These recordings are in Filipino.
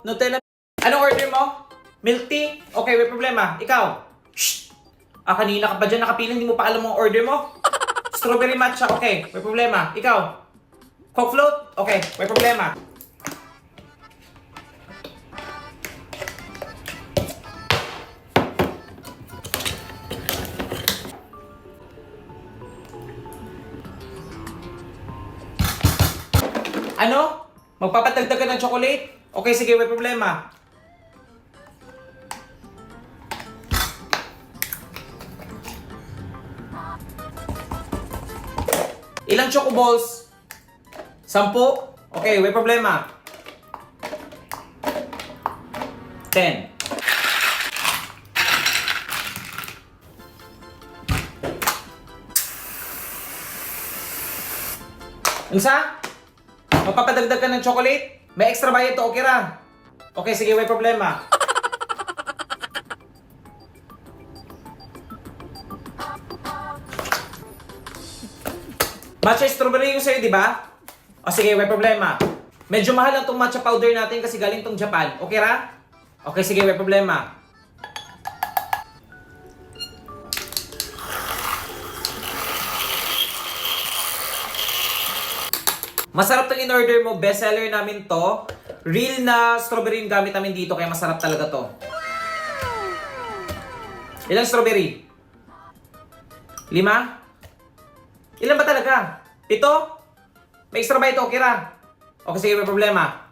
Nutella. Anong order mo? Milk tea? Okay, may problema. Ikaw? Shh! Kanina ka pa dyan nakapiling, hindi mo pa alam ang order mo. Strawberry matcha, okay, may problema. Ikaw? Coke float? Okay, may problema. Ano? Magpapadagdag ka ng chocolate? Okay, sige, may problema. Ilang choco balls? 10? Okay, may problema. 10. Isa? Magpapadagdag ka ng chocolate? May extra bayad to, okay ra? Okay, sige, may problema. Matcha strawberry yung sa'yo, di ba? O sige, may problema. Medyo mahal lang tong matcha powder natin kasi galing tong Japan. Okay ra? Okay, sige, may problema. Masarap tong in-order mo. Best seller namin to. Real na strawberry yung gamit namin dito kaya masarap talaga to. Ilang strawberry? 5? Ilan ba talaga? 7? May extra ba ito? Okay ra? Okay, sige, may problema.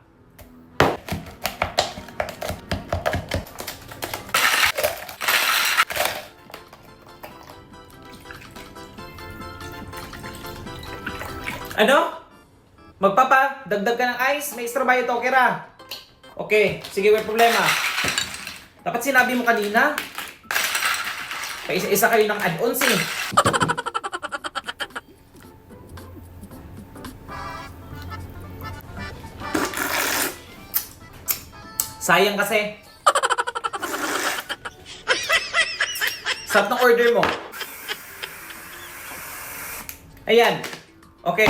Ano? Magpapadagdag ka ng ice? May extra ba ito? Okay ra? Okay, sige, may problema. Dapat sinabi mo kanina. Isa-isa kayo ng add-ons eh. Sayang kasi. Sarap ng order mo. Ayan. Okay.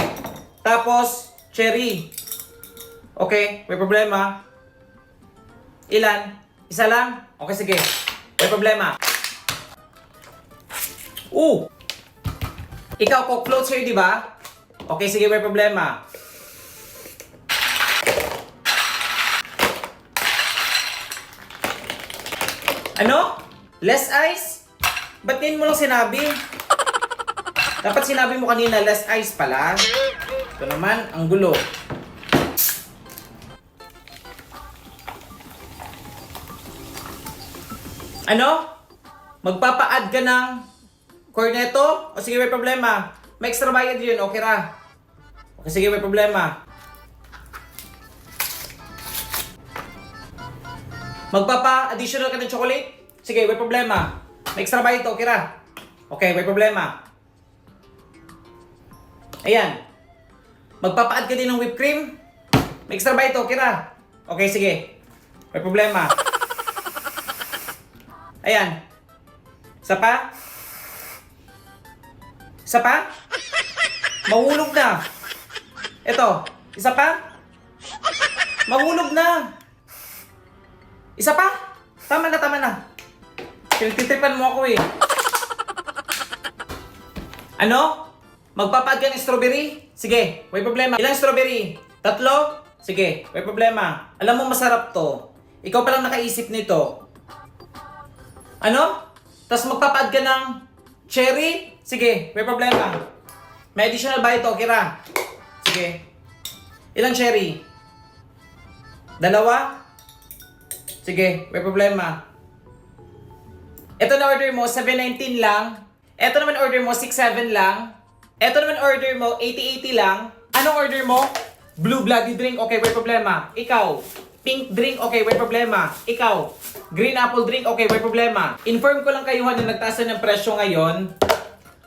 Tapos, cherry. Okay, may problema. Ilan? Isa lang? Okay, sige. May problema. Ikaw, Coke float sa'yo, di ba? Okay, sige, may problema. Ano? Less ice? Ba't ngayon mo lang sinabi? Dapat sinabi mo kanina, less ice pala. Ito naman, ang gulo. Ano? Magpapa-add ka ng cornetto? O sige, may problema. May extra bayad yun, okay ra? Okay, sige, may problema. Magpapa-additional ka ng chocolate? Sige, may problema. May extra bayad to, okay ra? Okay, may problema. Ayan. Magpapa-add ka din ng whipped cream? May extra bayad to, okay ra? Okay, sige. May problema. Ayan. Isa pa? Isa pa? Mahulog na. Ito. Isa pa? Mahulog na. Isa pa? Tama na, tama na. Pinagtitripan mo ako eh. Ano? Magpapa-add ka ng strawberry? Sige, may problema. Ilang strawberry? 3? Sige, may problema. Alam mo masarap to. Ikaw palang nakaisip nito. Ano? Tapos magpapa-add ka ng cherry? Sige, may problema. May additional ba ito? Kira. Sige. Ilang cherry? 2? Sige, may problema. Ito na order mo, 719 lang. Ito naman order mo, 67 lang. Ito naman order mo, 8080 lang. Anong order mo? Blue bloody drink, okay, may problema. Ikaw, pink drink, okay, may problema. Ikaw, green apple drink, okay, may problema. Inform ko lang kayo na nagtaas ng presyo ngayon.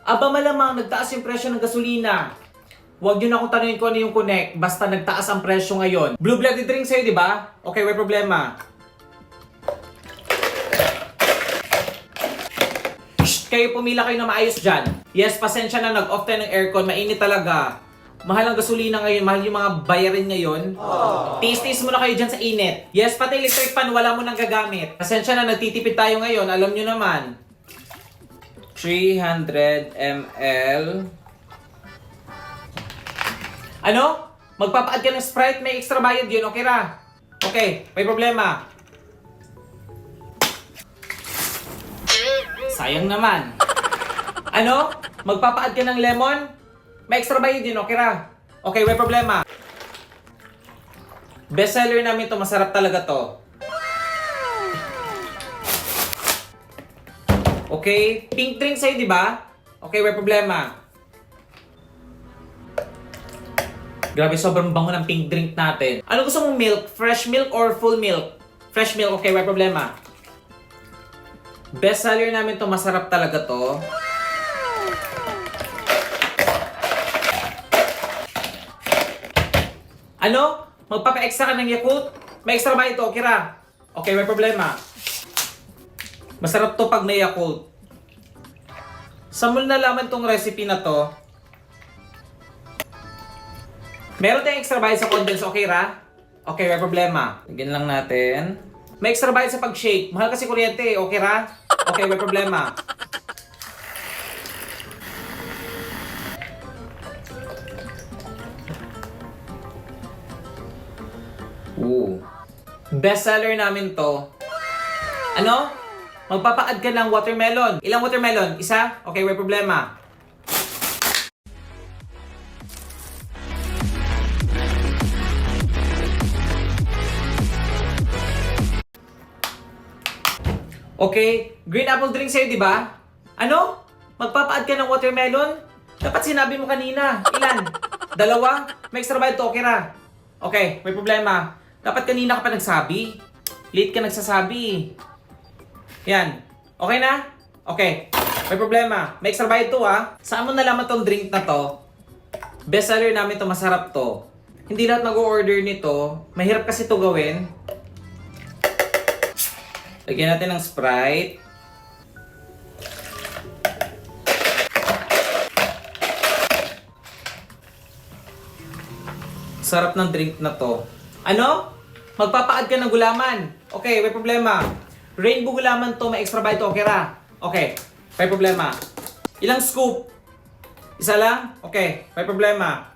Aba malamang nagtaas yung presyo ng gasolina. Huwag nyo na akong tanungin ko ano yung connect, basta nagtaas ang presyo ngayon. Blue bloody drink sa'yo, di ba? Okay, may problema. Shh, kayo pumila kayo na maayos dyan. Yes, pasensya na, nag-off tayo ng aircon, mainit talaga. Mahal ang gasolina ngayon, mahal yung mga bayarin ngayon. Tiis-tiis muna kayo dyan sa init. Yes, pati electric fan, wala mo nang gagamit. Pasensya na, nagtitipid tayo ngayon, alam nyo naman. 300 ml. Ano? Magpapaad ka ng Sprite, may extra bayad yun, okay ra? Okay, may problema. Sayang naman. Ano? Magpapaad ka ng lemon? May extra bayad yun, okay ra? Okay, may problema. Best seller namin to, masarap talaga to. Okay, pink drink sa'yo, di ba? Okay, may problema. Grabe, sobrang bango ng pink drink natin. Ano gusto mong milk? Fresh milk or full milk? Fresh milk, okay, may problema. Best seller namin to, masarap talaga to. Ano? Magpapa-extra ka ng Yakult? May extra ba ito? Okay ra? Okay, may problema. Masarap to pag may Yakult. Saan mo nalaman tong recipe na to? Meron tayong extra bayad sa condense, okay ra? Okay, may problema. Lagyan lang natin. May extra bayad sa pag-shake. Mahal kasi kuryente, okay ra? Okay, may problema. Best seller namin to. Ano? Magpapa-add ka ng watermelon. Ilang watermelon? Isa? Okay, may problema. Okay, green apple drink sa'yo, di ba? Ano? Magpapa-add ka ng watermelon? Dapat sinabi mo kanina. Ilan? Dalawa? May extra bayad to, okay ra? Okay, may problema. Dapat kanina ka pa nagsabi. Late ka nagsasabi. Yan. Okay na? Okay. May problema. May extra bayad to ha. Saan mo nalaman tong drink na to? Best seller namin to, masarap to. Hindi lahat mag-order nito. Mahirap kasi to gawin. Lagyan natin ng Sprite. Sarap ng drink na to. Ano? Magpapa-add ka ng gulaman. Okay, may problema. Rainbow gulaman to, may extra bayad to, okay ra? Okay, may problema. Ilang scoop? Isa lang? Okay, may problema.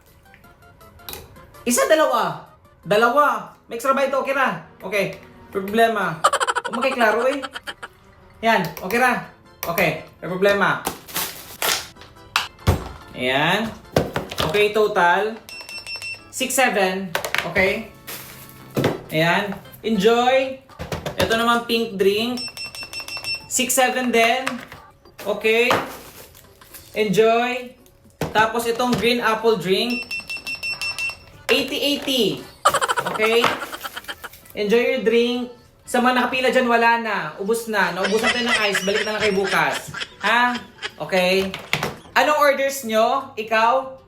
Isa, dalawa. Dalawa. May extra bayad to, okay ra? Okay, may problema. Huwag makiklaro eh. Yan, okay ra? Okay, may problema. Ayan. Okay, total. 6-7. Okay. Ayan. Enjoy. Ito naman pink drink. 6-7 din. Okay. Enjoy. Tapos itong green apple drink. 80-80. Okay. Enjoy your drink. Sa mga nakapila dyan, wala na. Ubus na. Naubusan tayo ng ice. Balik na lang kayo bukas. Ha? Okay. Anong orders nyo? Ikaw?